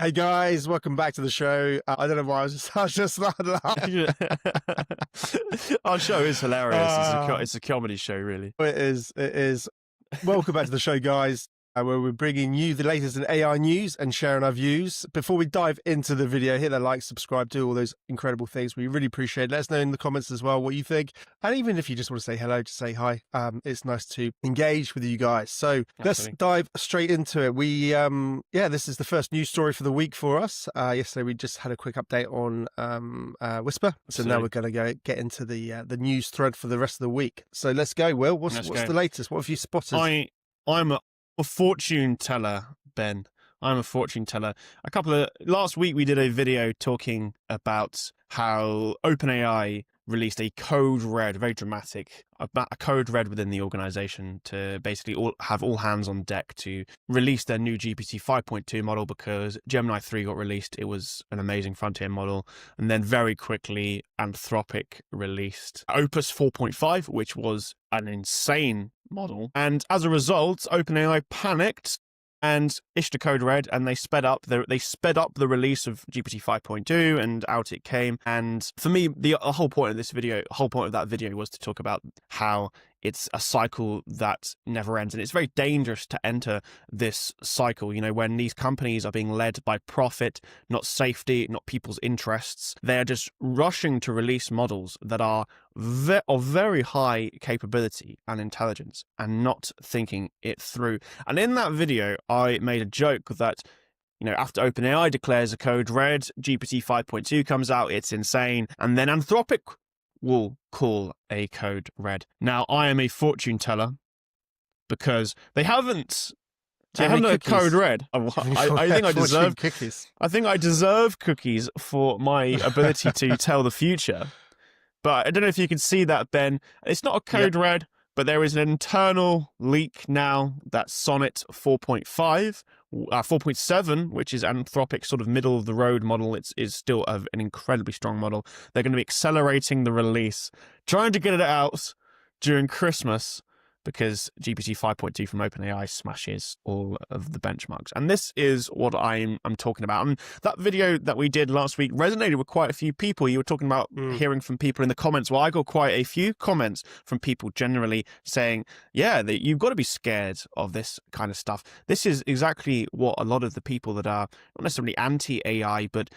Hey guys, welcome back to the show. I don't know why I was just laughing. Our show is hilarious. Ah. It's a comedy show, really. It is. It is. Welcome back to the show, guys, where we're bringing you the latest in AI news and sharing our views. Before we dive into the video, hit that like, subscribe, do all those incredible things. We really appreciate it. Let us know in the comments as well what you think. And even if you just want to say hello, just say hi. It's nice to engage with you guys. So let's dive straight into it. This is the first news story for the week for us. Yesterday, we just had a quick update on Whisper. So now we're going to get into the news thread for the rest of the week. So let's go, Will. What's the latest? What have you spotted? I'm a fortune teller, Ben. I'm a fortune teller. Last week we did a video talking about how OpenAI released a code red, very dramatic, about a code red within the organization to basically have all hands on deck to release their new GPT 5.2 model because Gemini 3 got released. It was an amazing frontier model. And then very quickly, Anthropic released Opus 4.5, which was an insane model. And as a result, OpenAI panicked and issued a code red, and they sped up the release of GPT 5.2, and out it came. And for me, the whole point of that video was to talk about how it's a cycle that never ends, and it's very dangerous to enter this cycle. You know, when these companies are being led by profit, not safety, not people's interests, they're just rushing to release models that are of very high capability and intelligence, and not thinking it through. And in that video, I made a joke that, you know, after OpenAI declares a code red, GPT 5.2 comes out, it's insane, and then Anthropic will call a code red. Now, I am a fortune teller because they haven't a code red. I think I deserve cookies. I think I deserve cookies for my ability to tell the future. But I don't know if you can see that, Ben. It's not a code red, but there is an internal leak now that Sonnet 4.7, which is Anthropic's sort of middle of the road model, is still an incredibly strong model. They're going to be accelerating the release, trying to get it out during Christmas, because GPT 5.2 from OpenAI smashes all of the benchmarks. And this is what I'm talking about. And that video that we did last week resonated with quite a few people. You were talking about hearing from people in the comments. Well, I got quite a few comments from people generally saying, yeah, that you've got to be scared of this kind of stuff. This is exactly what a lot of the people that are not necessarily anti-AI, but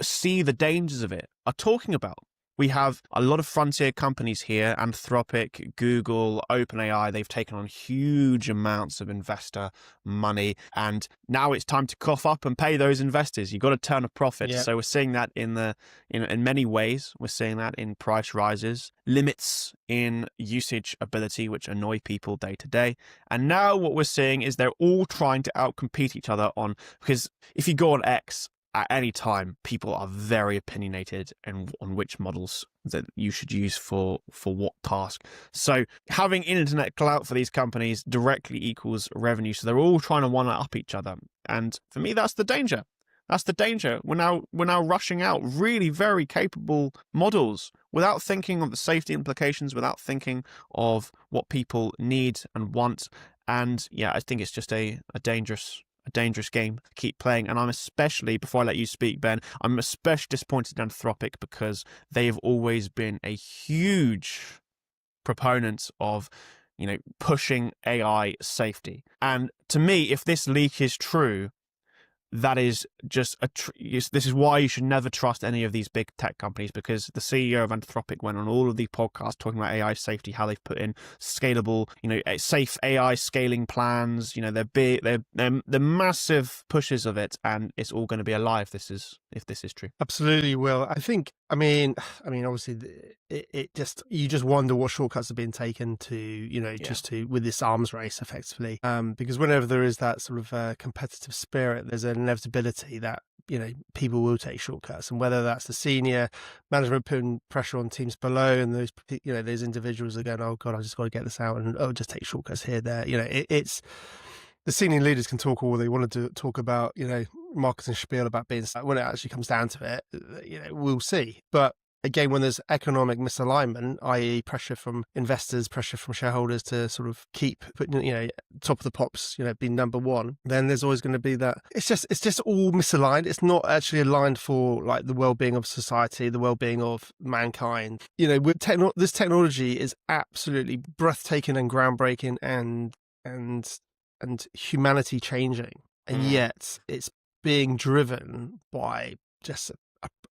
see the dangers of it, are talking about. We have a lot of frontier companies here, Anthropic, Google, OpenAI. They've taken on huge amounts of investor money, and now it's time to cough up and pay those investors. You've got to turn a profit. Yep. So we're seeing that in many ways. We're seeing that in price rises, limits in usage ability, which annoy people day to day. And now what we're seeing is they're all trying to outcompete each other because if you go on X, at any time, people are very opinionated on which models that you should use for what task. So having internet clout for these companies directly equals revenue. So they're all trying to one-up each other. And for me, that's the danger. That's the danger. We're now rushing out really very capable models without thinking of the safety implications, without thinking of what people need and want. And yeah, I think it's just a dangerous game to keep playing. And I'm especially, before I let you speak, Ben, I'm especially disappointed in Anthropic because they have always been a huge proponent of, you know, pushing AI safety. And to me, if this leak is true, that is just this is why you should never trust any of these big tech companies, because the CEO of Anthropic went on all of these podcasts talking about AI safety, how they've put in scalable, you know, safe AI scaling plans. You know, they're massive pushes of it, and it's all going to be a lie if this is true. Absolutely, Will. I mean, obviously, you just wonder what shortcuts are being taken to, you know, with this arms race, effectively. Because whenever there is that sort of competitive spirit, there's an inevitability that, you know, people will take shortcuts, and whether that's the senior management putting pressure on teams below, and those, you know, those individuals are going, oh God, I just got to get this out, and just take shortcuts here, there. You know, it's the senior leaders can talk all they want to talk about, you know, marketing spiel about being, when it actually comes down to it, you know, we'll see. But again, when there's economic misalignment, i.e. pressure from investors, pressure from shareholders to sort of keep putting, top of the pops, being number one, then there's always going to be that. It's just all misaligned. It's not actually aligned for like the well-being of society, the well-being of mankind. This technology is absolutely breathtaking and groundbreaking and humanity changing. And yet it's being driven by just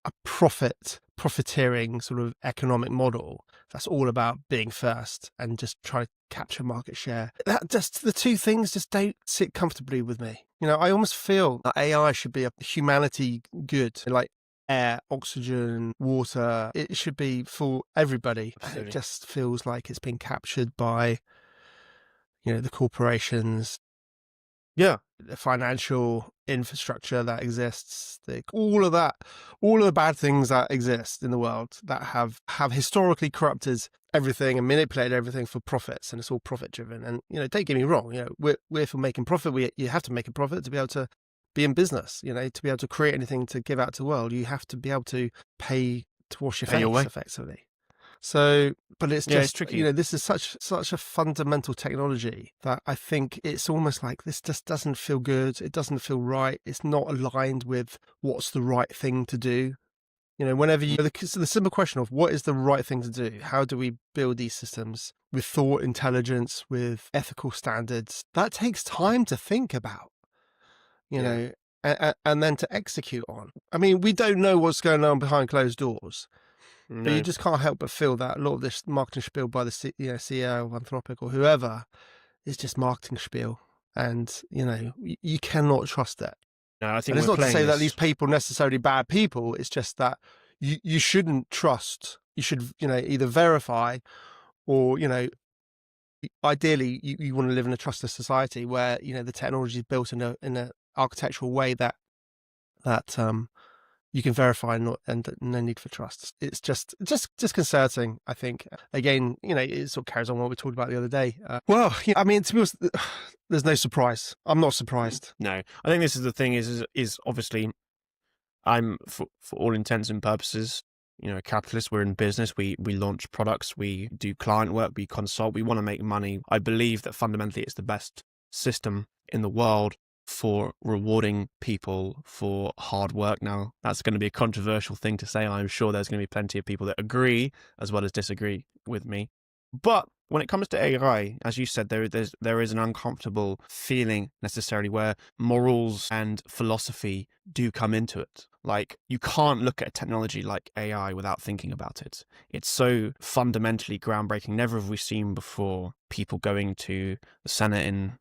a profiteering sort of economic model that's all about being first and just try to capture market share. That just, the two things just don't sit comfortably with me. I almost feel that AI should be a humanity good, like air, oxygen, water. It should be for everybody. Absolutely. It just feels like it's been captured by, the corporations, the financial infrastructure that exists, all of the bad things that exist in the world that have historically corrupted everything and manipulated everything for profits, and it's all profit driven. And don't get me wrong, we're for making profit. You have to make a profit to be able to be in business. To be able to create anything to give out to the world, you have to be able to pay to wash your face effectively. So, but it's just, it's tricky. This is such a fundamental technology that I think it's almost like this just doesn't feel good. It doesn't feel right. It's not aligned with what's the right thing to do. Whenever the simple question of what is the right thing to do? How do we build these systems with thought, intelligence, with ethical standards? That takes time to think about, and then to execute on. I mean, we don't know what's going on behind closed doors. No. But you just can't help but feel that a lot of this marketing spiel by the CEO of Anthropic or whoever is just marketing spiel, and you cannot trust it. No, I think and it's not to say that these people are necessarily bad people. It's just that you shouldn't trust. You should either verify, or ideally you want to live in a trustless society where the technology is built in a architectural way that you can verify and no need for trust. It's just disconcerting, I think. Again, it sort of carries on what we talked about the other day. Well, I mean, to be honest, there's no surprise. I'm not surprised. No, I think this is the thing is obviously I'm for all intents and purposes, a capitalist. We're in business. We launch products. We do client work. We consult. We want to make money. I believe that fundamentally it's the best system in the world for rewarding people for hard work. Now, that's going to be a controversial thing to say. I'm sure there's going to be plenty of people that agree as well as disagree with me. But when it comes to AI, as you said, there is an uncomfortable feeling necessarily where morals and philosophy do come into it. Like, you can't look at a technology like AI without thinking about it. It's so fundamentally groundbreaking. Never have we seen before people going to the Senate and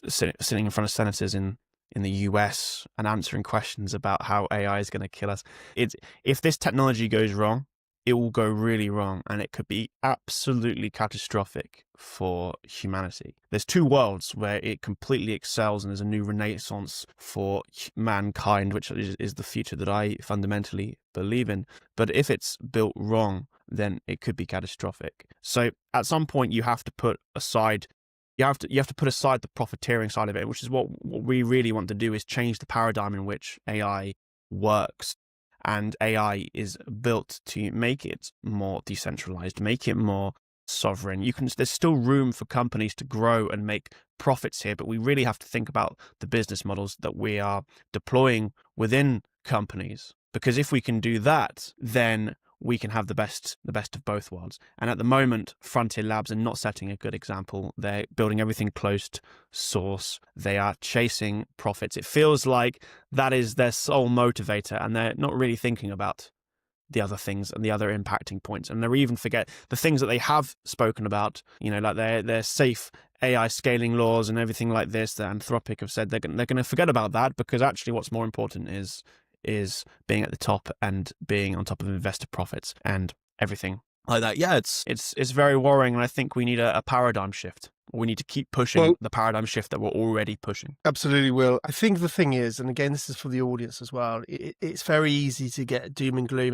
sitting in front of senators in the US and answering questions about how AI is going to kill us. If this technology goes wrong, it will go really wrong, and it could be absolutely catastrophic for humanity. There's two worlds where it completely excels, and there's a new renaissance for mankind, which is the future that I fundamentally believe in. But if it's built wrong, then it could be catastrophic. So at some point, you have to put aside You have to put aside the profiteering side of it, which is what we really want to do, is change the paradigm in which AI works. And AI is built to make it more decentralized, make it more sovereign. There's still room for companies to grow and make profits here, but we really have to think about the business models that we are deploying within companies. Because if we can do that, then we can have the best of both worlds. And at the moment, Frontier Labs are not setting a good example. They're building everything closed source. They are chasing profits. It feels like that is their sole motivator, and they're not really thinking about the other things and the other impacting points. And they even forget the things that they have spoken about, like their safe AI scaling laws and everything like this that Anthropic have said. They're going to forget about that, because actually what's more important is being at the top and being on top of investor profits and everything like that. Yeah, it's very worrying, and I think we need a paradigm shift. We need to keep pushing the paradigm shift that we're already pushing. Absolutely, Will. I think the thing is, and again, this is for the audience as well, it's very easy to get doom and gloom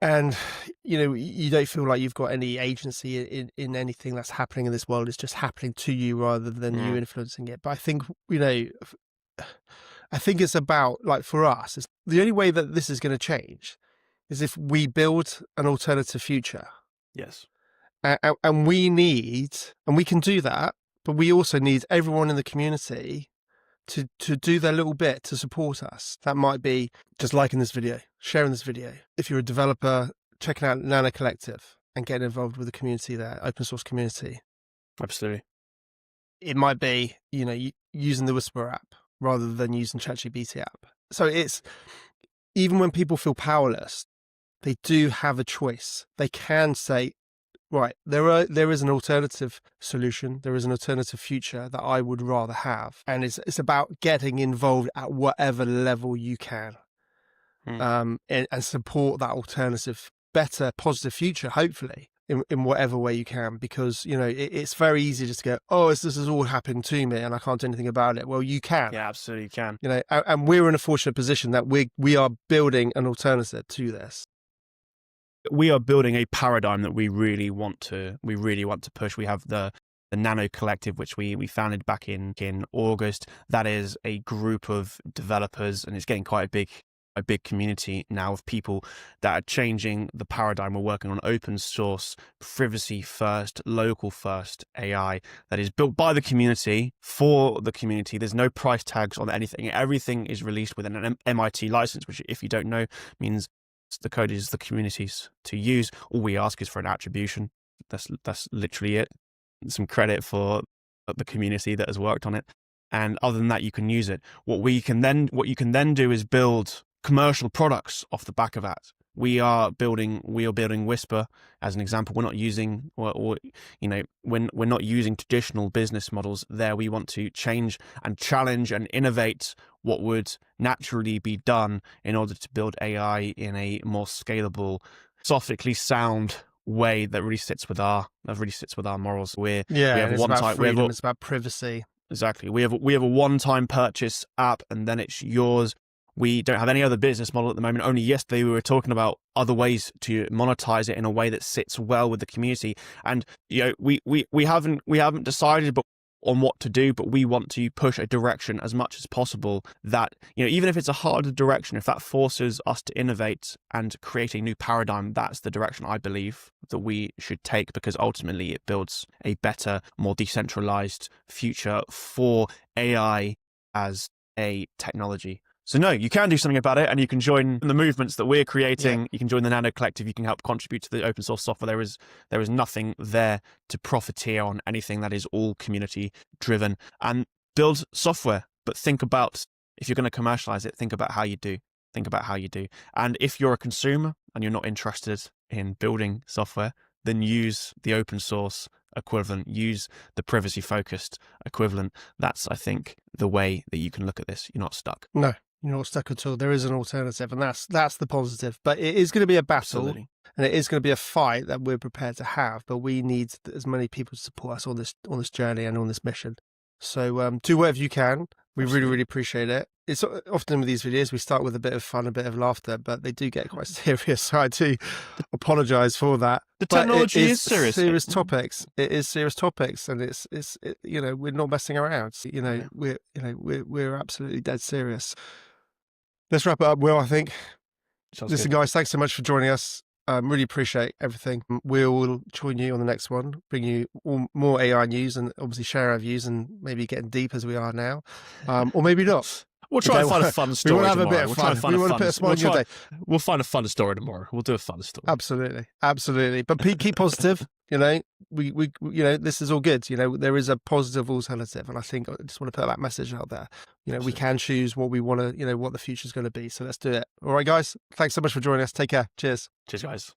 and you don't feel like you've got any agency in anything that's happening in this world. It's just happening to you rather than you influencing it. But I think, I think it's about, like, for us, it's the only way that this is going to change is if we build an alternative future. Yes. And we need, and we can do that, but we also need everyone in the community to do their little bit to support us. That might be just liking this video, sharing this video. If you're a developer, checking out Nano Collective and getting involved with the community there, open source community. Absolutely. It might be, using the Whisper app rather than using ChatGPT app. So it's, even when people feel powerless, they do have a choice. They can say, right, there is an alternative solution. There is an alternative future that I would rather have. And it's about getting involved at whatever level you can, and support that alternative, better, positive future, hopefully, in whatever way you can. Because, it's very easy just to go, oh, this has all happened to me and I can't do anything about it. Well, you can. Yeah, absolutely can. And we're in a fortunate position that we are building an alternative to this. We are building a paradigm that we really want to push. We have the Nano Collective, which we founded back in August. That is a group of developers, and it's getting quite a big community now of people that are changing the paradigm. We're working on open source, privacy first, local first AI that is built by the community for the community. There's no price tags on anything. Everything is released with an MIT license, which, if you don't know, means the code is the community's to use. All we ask is for an attribution. That's literally it. Some credit for the community that has worked on it. And other than that, you can use it. What you can then do is build commercial products off the back of that. We are building Whisper as an example. We're not using, we're not using traditional business models there. We want to change and challenge and innovate what would naturally be done in order to build AI in a more scalable, philosophically sound way that really sits with our morals. It's about freedom, it's about privacy. Exactly. We have a one-time purchase app, and then it's yours. We don't have any other business model at the moment. Only yesterday we were talking about other ways to monetize it in a way that sits well with the community. And we haven't decided on what to do, but we want to push a direction as much as possible that, even if it's a harder direction, if that forces us to innovate and create a new paradigm, that's the direction I believe that we should take, because ultimately it builds a better, more decentralized future for AI as a technology. So no, you can do something about it, and you can join the movements that we're creating. Yeah. You can join the Nano Collective. You can help contribute to the open source software. There is nothing there to profiteer on anything. That is all community driven. And build software, but think about, if you're going to commercialize it, think about how you do. And if you're a consumer and you're not interested in building software, then use the open source equivalent, use the privacy focused equivalent. That's, I think, the way that you can look at this. You're not stuck. No, you're not stuck at all. There is an alternative, and that's the positive. But it is going to be a battle. Absolutely. And it is going to be a fight that we're prepared to have, but we need as many people to support us on this journey and on this mission. So do whatever you can. We really, really appreciate it. It's often with these videos, we start with a bit of fun, a bit of laughter, but they do get quite serious. So I do apologize for that. The technology is serious. Serious topics. It is serious topics, and it's we're not messing around. We're absolutely dead serious. Let's wrap it up, Will. I think. Listen, guys, thanks so much for joining us. Really appreciate everything. We'll join you on the next one, bring you more AI news, and obviously share our views, and maybe getting deep as we are now, or maybe not. We'll try and find a fun story. We want to have a bit of fun. We want to put a smile on your day. We'll find a fun story tomorrow. We'll do a fun story. Absolutely. But keep positive. We this is all good. There is a positive alternative, and I think I just want to put that message out there. We can choose what we want to. What the future is going to be. So let's do it. All right, guys. Thanks so much for joining us. Take care. Cheers. Cheers, guys.